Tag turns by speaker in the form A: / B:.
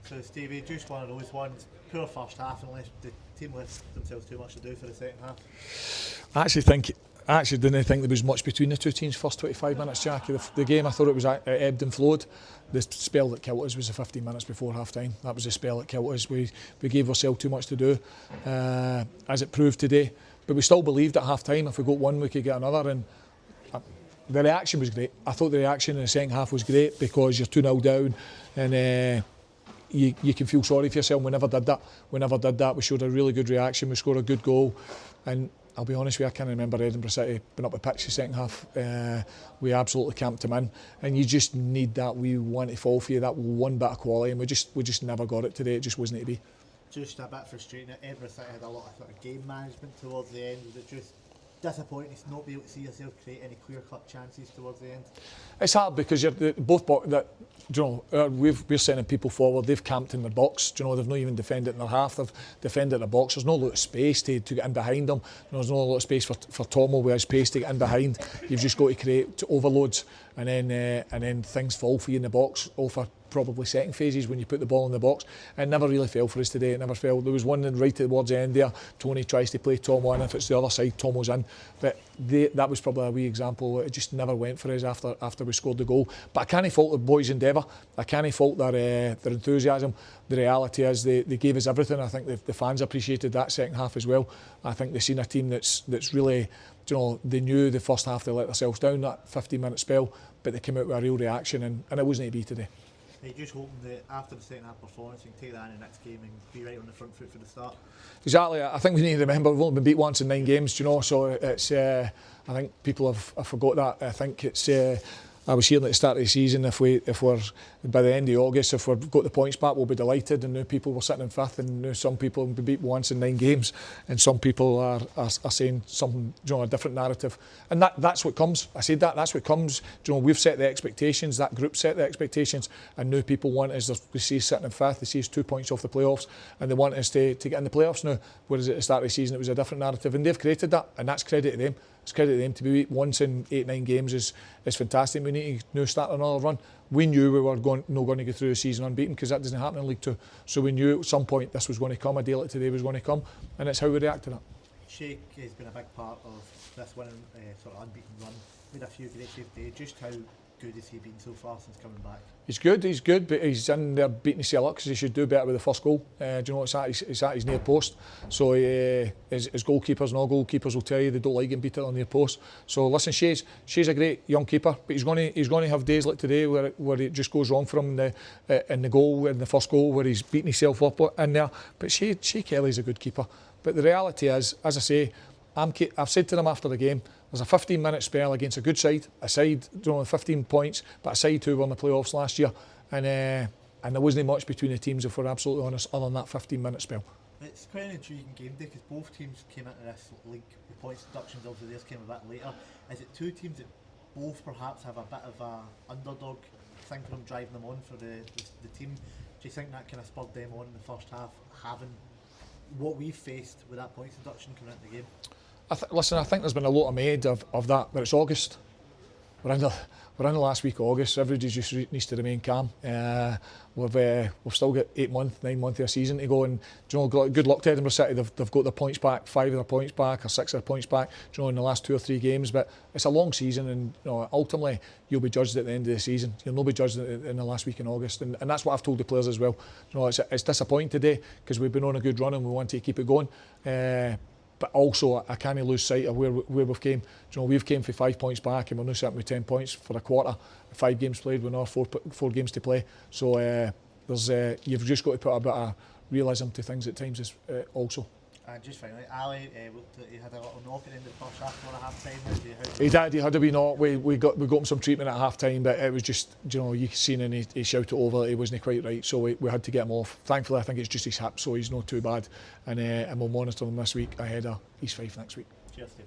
A: So Stevie, just one of those ones, poor first half unless the team left themselves too much to do for the second half.
B: I actually didn't think there was much between the two teams first 25 minutes, Jackie. The game, I thought it was ebbed and flowed. The spell that killed us was the 15 minutes before half time. That was the spell that killed us. We gave ourselves too much to do, as it proved today. But we still believed at half time if we got one we could get another, and the reaction was great. I thought the reaction in the second half was great because you're 2-0 down and you can feel sorry for yourself. We never did that. We showed a really good reaction. We scored a good goal, and I'll be honest with you, I can't remember Edinburgh City being up the pitch the second half. We absolutely camped them in, and you just need that wee one to fall for you, that one bit of quality, and we just never got it today. It just wasn't to be.
A: Just a bit frustrating that Edinburgh City had a lot of sort of game management towards the end. Was it just disappointing to not be able to see yourself create any clear-cut chances towards the end?
B: It's hard because you're we're sending people forward. They've camped in their box. They've not even defended in their half. They've defended the box. There's no lot of space to get in behind them. There's no lot of space for Tomo with his pace to get in behind. You've just got to create overloads, and then things fall for you in the box. All for probably second phases when you put the ball in the box. It never really fell for us today. It never fell. There was one right towards the end there. Tony tries to play Tomo in. If it's the other side, Tomo's in. But that was probably a wee example. It just never went for us after we scored the goal. But I can't fault the boys' endeavour. I can't fault their enthusiasm. The reality is they gave us everything. I think the fans appreciated that second half as well. I think they've seen a team that's really, they knew the first half they let themselves down, that 15-minute spell, but they came out with a real reaction, and it wasn't to be today.
A: Are you just hoping that after the second half performance you can take that in the next game and be right on the front foot for the start?
B: Exactly. I think we need to remember we've only been beat once in 9 games, so it's I think people have forgot that. I think it's I was hearing at the start of the season if we're by the end of August, if we've got the points back, we'll be delighted. And now people were sitting in fifth, and now some people have been beat once in 9 games, and some people are saying something, a different narrative. And that's what comes. I said that's what comes. We've set the expectations. That group set the expectations, and now people want us. They see us sitting in fifth. They see us 2 points off the playoffs, and they want us to get in the playoffs now. Whereas at the start of the season it was a different narrative, and they've created that, and that's credit to them. It's credit to them. To be beat once in 8-9 games is fantastic. We need to now start another run. We knew we were not going to go through the season unbeaten because that doesn't happen in League Two. So we knew at some point this was going to come. A day like today was going to come, and it's how we react to that.
A: Sheikh has been a big part of this winning sort of unbeaten run. Made a few great saves today. Just how good has he been so far since coming back? He's
B: good, but he's in there beating his luck because he should do better with the first goal. It's at his near post. So his goalkeepers and all goalkeepers will tell you they don't like him beat it on near post. So listen, Shea's a great young keeper, but he's going to have days like today where it just goes wrong for him in the goal, in the first goal, where he's beating himself up in there. But Shea Kelly's a good keeper. But the reality is, as I say, I've said to them after the game, there's a 15-minute spell against a good side, a side 15 points, but a side who were in the playoffs last year, and there wasn't much between the teams, if we're absolutely honest, other than that 15-minute spell.
A: It's quite an intriguing game day because both teams came into this league with points deductions. Obviously theirs came a bit later. Is it two teams that both perhaps have a bit of a underdog thing for them, driving them on for the team? Do you think that kind of spurred them on in the first half, having what we faced with that points deduction coming into the game?
B: Listen, I think there's been a lot made of that, but it's August. We're in the last week of August. Everybody just needs to remain calm. We've still got 9 months of a season to go, and good luck to Edinburgh City. They've got their points back, 5 of their points back, or 6 of their points back, in the last 2 or 3 games. But it's a long season, and ultimately you'll be judged at the end of the season. You'll not be judged in the last week in August, and that's what I've told the players as well. It's disappointing today because we've been on a good run and we want to keep it going. But also, I can't lose sight of where we've came. We've came for 5 points back, and we're now sitting with 10 points for a quarter. 5 games played, we're now 4 games to play. So you've just got to put a bit of realism to things at times also.
A: And just finally, Ali, he had a little knock at the end of the first half for a half time.
B: He had a wee knock. We got him some treatment at half time, but it was just, you seen and he shouted over that he wasn't quite right, so we had to get him off. Thankfully, I think it's just his hip, so he's not too bad, and we'll monitor him this week ahead of East Fife next week.
A: Cheers, Steve.